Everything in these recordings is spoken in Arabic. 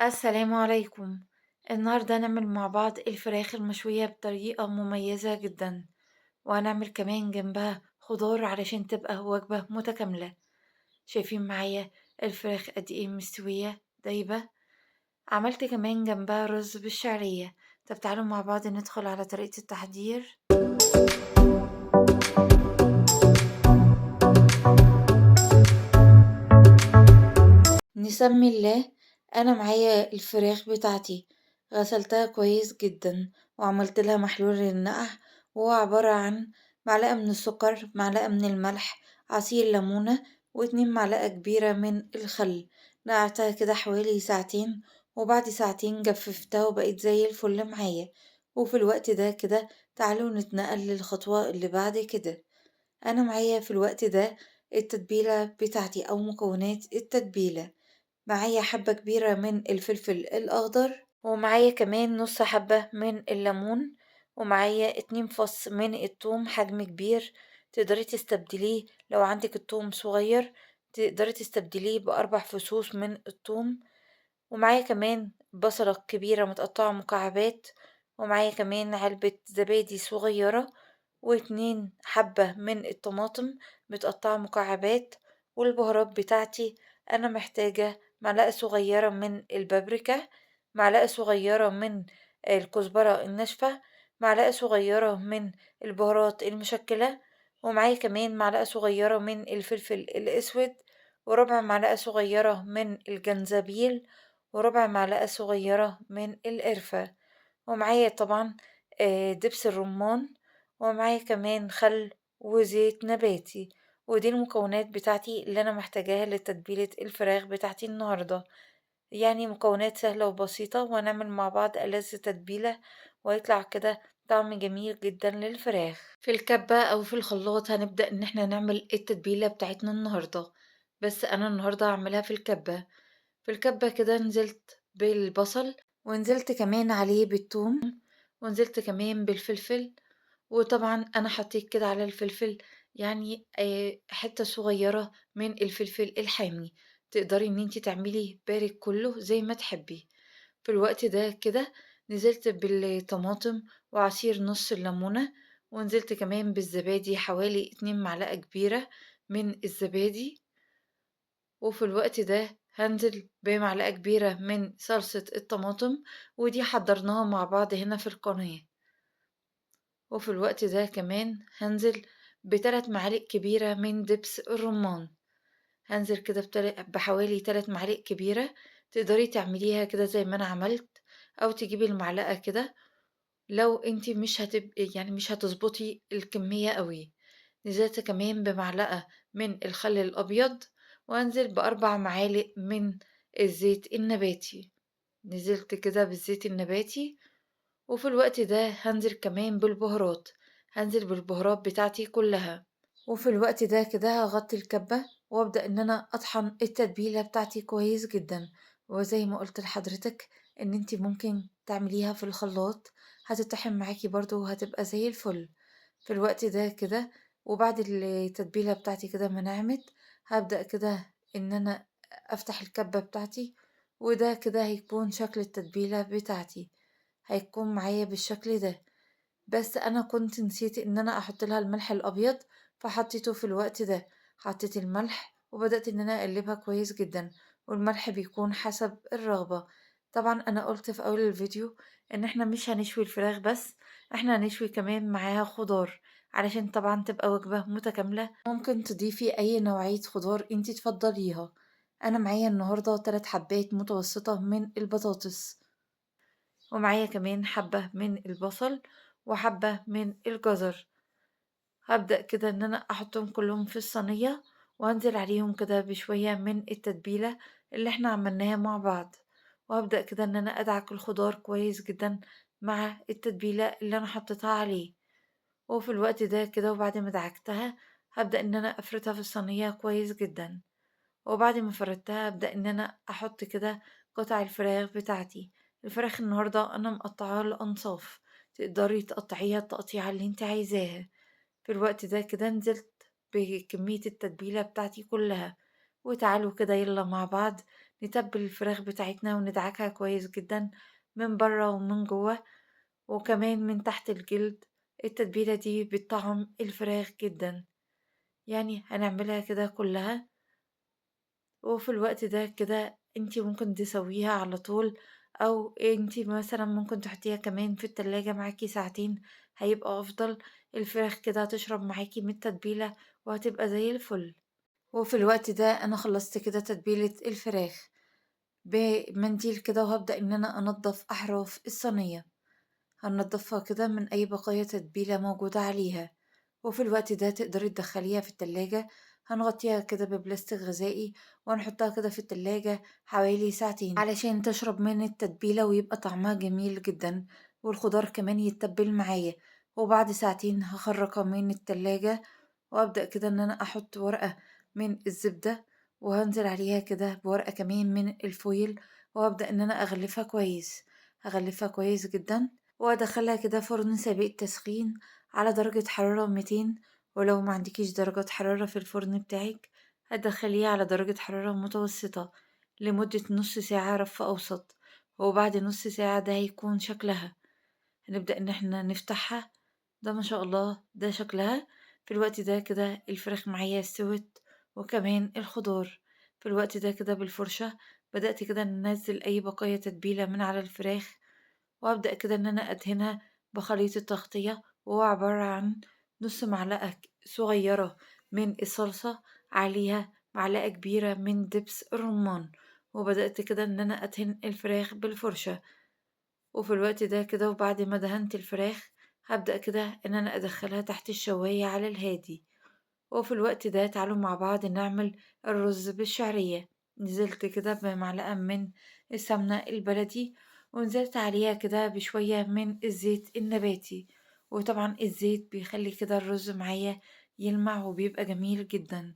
السلام عليكم. النهاردة هنعمل مع بعض الفراخ المشوية بطريقة مميزة جدا، وهنعمل كمان جنبها خضار علشان تبقى وجبة متكاملة. شايفين معايا الفراخ قد ايه مستوية دايبة. عملت كمان جنبها رز بالشعرية. طب تعالوا مع بعض ندخل على طريقة التحضير. نسمي الله. انا معايا الفراخ بتاعتي، غسلتها كويس جدا وعملت لها محلول للنقع، وهو عبارة عن معلقة من السكر، معلقة من الملح، عصير ليمونة، واتنين معلقة كبيرة من الخل. نقعتها كده حوالي ساعتين، وبعد ساعتين جففتها وبقت زي الفل معايا. وفي الوقت ده كده تعالوا نتنقل للخطوة اللي بعد كده. انا معايا في الوقت ده التتبيلة بتاعتي او مكونات التتبيلة. معايا حبة كبيرة من الفلفل الأخضر، ومعايا كمان نص حبة من الليمون، ومعايا 2 فص من الثوم حجم كبير. تقدري تستبدليه لو عندك الثوم صغير، تقدري تستبدليه ب4 فصوص من الثوم. ومعايا كمان بصلة كبيرة متقطعة مكعبات، ومعايا كمان علبة زبادي صغيرة، و2 حبة من الطماطم متقطعة مكعبات. والبهارات بتاعتي، أنا محتاجة معلقة صغيرة من البابريكا، معلقة صغيرة من الكزبرة الناشفة، معلقة صغيرة من البهارات المشكلة، ومعايا كمان معلقة صغيرة من الفلفل الأسود، وربع معلقة صغيرة من الجنزبيل، وربع معلقة صغيرة من القرفة. ومعايا طبعا دبس الرمان، ومعايا كمان خل وزيت نباتي. ودي المكونات بتاعتي اللي أنا محتاجاها لتتبيلة الفراخ بتاعتي النهاردة. يعني مكونات سهلة وبسيطة، وهنعمل مع بعض ألذ تتبيلة، ويطلع كده طعم جميل جدا للفراخ. في الكبة أو في الخلاط هنبدأ إن احنا نعمل التتبيلة بتاعتنا النهاردة، بس أنا النهاردة هعملها في الكبة. في الكبة كده نزلت بالبصل، ونزلت كمان عليه بالثوم، ونزلت كمان بالفلفل. وطبعا أنا حطيت كده على الفلفل يعني حتة صغيرة من الفلفل الحامي. تقدري ان انتي تعملي بارك كله زي ما تحبي. في الوقت ده كده نزلت بالطماطم وعصير نص الليمونة، ونزلت كمان بالزبادي حوالي 2 معلقة كبيرة من الزبادي. وفي الوقت ده هانزل بمعلقة كبيرة من صلصة الطماطم، ودي حضرناها مع بعض هنا في القناة. وفي الوقت ده كمان هانزل ب3 معالق كبيرة من دبس الرمان. هانزل كده بحوالي 3 معالق كبيرة. تقدري تعمليها كده زي ما أنا عملت، أو تجيبي المعلقة كده لو انتي مش هتبقي يعني مش هتظبطي الكمية قوي. نزلت كمان بمعلقة من الخل الأبيض، وأنزل ب4 معالق من الزيت النباتي. نزلت كده بالزيت النباتي. وفي الوقت ده هانزل كمان بالبهارات، هانزل بالبهارات بتاعتي كلها. وفي الوقت ده كده هغطي الكبة، وابدأ ان انا اطحن التتبيلة بتاعتي كويس جدا. وزي ما قلت لحضرتك ان انتي ممكن تعمليها في الخلاط، هتطحن معاكي برضو وهتبقى زي الفل. في الوقت ده كده، وبعد التتبيلة بتاعتي كده ما نعمت، هبدأ كده ان انا افتح الكبة بتاعتي. وده كده هيكون شكل التتبيلة بتاعتي، هيكون معايا بالشكل ده. بس انا كنت نسيت ان انا احط لها الملح الابيض، فحطيته في الوقت ده. حطيت الملح وبدأت ان انا اقلبها كويس جدا، والملح بيكون حسب الرغبة. طبعا انا قلت في اول الفيديو ان احنا مش هنشوي الفراخ بس، احنا هنشوي كمان معاها خضار، علشان طبعا تبقى وجبة متكاملة. ممكن تضيفي اي نوعية خضار انتي تفضليها. انا معايا النهاردة 3 حبات متوسطة من البطاطس، ومعايا كمان حبة من البصل، وحبة من الجزر. هبدأ كده ان انا احطهم كلهم في الصينية، وانزل عليهم كده بشوية من التتبيلة اللي احنا عملناها مع بعض. وهبدأ كده ان انا ادعك الخضار كويس جدا مع التتبيلة اللي انا حطيتها عليه. وفي الوقت ده كده وبعد ما دعكتها، هبدأ ان انا افردها في الصينية كويس جدا. وبعد ما فردتها أبدأ إن أنا أحط كده قطع الفراخ بتاعتي. الفراخ النهاردة أنا مقطعاها لأنصاف، تقدري تقطعيها التقطيعة اللي انت عايزاها. في الوقت ده كده نزلت بكمية التتبيلة بتاعتي كلها. وتعالوا كده يلا مع بعض نتبل الفراخ بتاعتنا وندعكها كويس جدا من بره ومن جوه وكمان من تحت الجلد. التتبيلة دي بتطعم الفراخ جدا، يعني هنعملها كده كلها. وفي الوقت ده كده انتي ممكن تسويها على طول، او انتي مثلا ممكن تحطيها كمان في التلاجة معاكي ساعتين، هيبقى افضل. الفراخ كده هتشرب معاكي من التتبيلة وهتبقى زي الفل. وفي الوقت ده انا خلصت كده تتبيلة الفراخ بمنديل كده، وهبدأ ان انا انضف احراف الصينية. هنضفها كده من اي بقايا تتبيلة موجودة عليها. وفي الوقت ده تقدري تدخليها في التلاجة. هنغطيها كده ببلاستيك غذائي ونحطها كده في التلاجة حوالي ساعتين علشان تشرب من التتبيلة ويبقى طعمها جميل جدا، والخضار كمان يتبل معايا. وبعد ساعتين هخرجها من التلاجة، وابدأ كده ان انا احط ورقة من الزبدة، وهنزل عليها كده بورقة كمان من الفويل، وابدأ ان انا اغلفها كويس. هغلفها كويس جدا وادخلها كده فرن سابق التسخين على درجة حرارة 200. ولو ما عندكيش درجة حرارة في الفرن بتاعك، هتدخليه على درجة حرارة متوسطة لمدة نص ساعة رف أوسط. وبعد نص ساعة ده هيكون شكلها. هنبدأ إن احنا نفتحها. ده ما شاء الله ده شكلها. في الوقت ده كده الفراخ معايا استوت، وكمان الخضار. في الوقت ده كده بالفرشة بدأت كده ننزل أي بقايا تتبيلة من على الفراخ، وأبدأ كده إن أنا أدهنها بخليط التغطية، وهو عبارة عن نص معلقة صغيرة من الصلصة، عليها معلقة كبيرة من دبس الرمان. وبدأت كده إن أنا أدهن الفراخ بالفرشة. وفي الوقت ده كده وبعد ما دهنت الفراخ، هبدأ كده إن أنا أدخلها تحت الشواية على الهادي. وفي الوقت ده تعالوا مع بعض نعمل الرز بالشعرية. نزلت كده بمعلقة من السمنة البلدي، ونزلت عليها كده بشوية من الزيت النباتي. وطبعا الزيت بيخلي كده الرز معايا يلمع وبيبقى جميل جدا.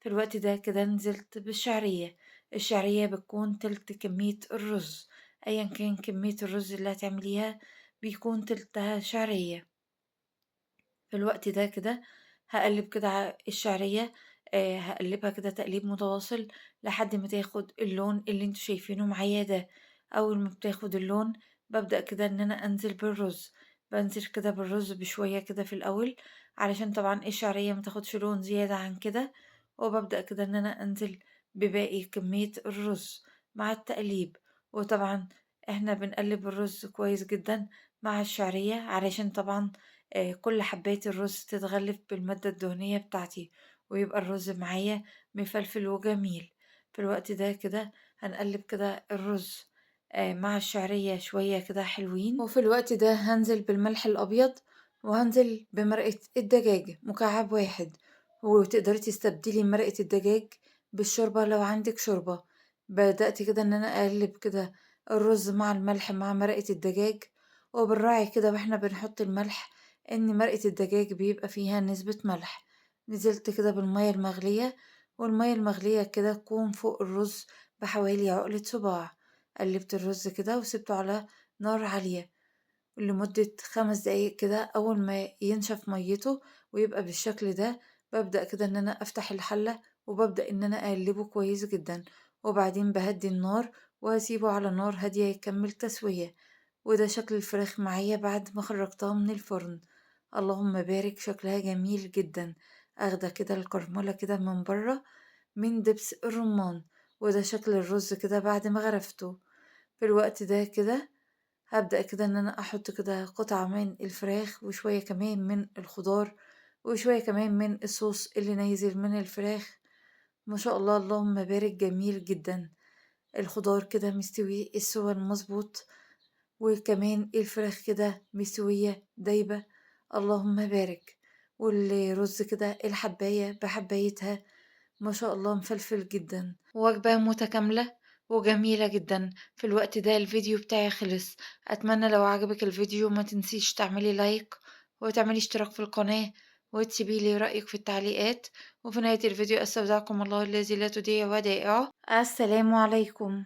في الوقت ده كده نزلت بالشعرية. الشعرية بتكون تلت كمية الرز، أيا كان كمية الرز اللي هتعمليها بيكون تلتها شعرية. في الوقت ده كده هاقلّب كده الشعرية. هاقلّبها كده تقليب متواصل لحد ما تاخد اللون اللي أنتم شايفينه معايا ده. أول ما بتاخد اللون بابدأ كده إن أنا أنزل بالرز. بانزل كده بالرز بشوية كده في الأول، علشان طبعًا الشعرية ما تاخدش لون زيادة عن كده. وبابدأ كده إن أنا أنزل بباقي كمية الرز مع التقليب. وطبعًا إحنا بنقلّب الرز كويس جدًا مع الشعرية، علشان طبعًا كل حباية الرز تتغلف بالمادة الدهنية بتاعتي، ويبقى الرز معايا مفلفل وجميل. في الوقت ده كده هنقلب كده الرز مع الشعرية شوية كده حلوين. وفي الوقت ده هنزل بالملح الأبيض، وهنزل بمرقة الدجاج مكعب واحد. وتقدري تستبدلي مرقة الدجاج بالشوربة لو عندك شوربة. بدأت كده ان انا اقلب كده الرز مع الملح مع مرقة الدجاج. وبنراعي كده واحنا بنحط الملح ان مرقة الدجاج بيبقى فيها نسبة ملح. نزلت كده بالمية المغلية، والمية المغلية كده تكون فوق الرز بحوالي عقلة صباع. قلبت الرز كده وسبته على نار عالية لمدة 5 دقايق كده. أول ما ينشف ميته ويبقى بالشكل ده، ببدأ كده إن أنا أفتح الحلة، وببدأ إن أنا أقلبه كويس جدا. وبعدين بهدي النار وهسيبه على نار هادية يكمل تسوية. وده شكل الفراخ معايا بعد ما خرجتها من الفرن. اللهم بارك، شكلها جميل جدا. اخده كده الكرملة كده من بره من دبس الرمان. وده شكل الرز كده بعد ما غرفته. في الوقت ده كده هابدأ كده إن أنا أحط كده قطعة من الفراخ، وشوية كمان من الخضار، وشوية كمان من الصوص اللي نازل من الفراخ. ما شاء الله اللهم بارك، جميل جدا. الخضار كده مستوي السوا المظبوط، وكمان الفراخ كده مستوية دايبة. اللهم بارك. والرز كده الحباية بحبايتها ما شاء الله مفلفل جدا. وجبة متكاملة وجميلة جدا. في الوقت ده الفيديو بتاعي خلص. أتمنى لو عجبك الفيديو ما تنسيش تعملي لايك وتعملي اشتراك في القناة، وتسيبيلي رأيك في التعليقات. وفي نهاية الفيديو أستودعكم الله الذي لا تضيع ودائعه. السلام عليكم.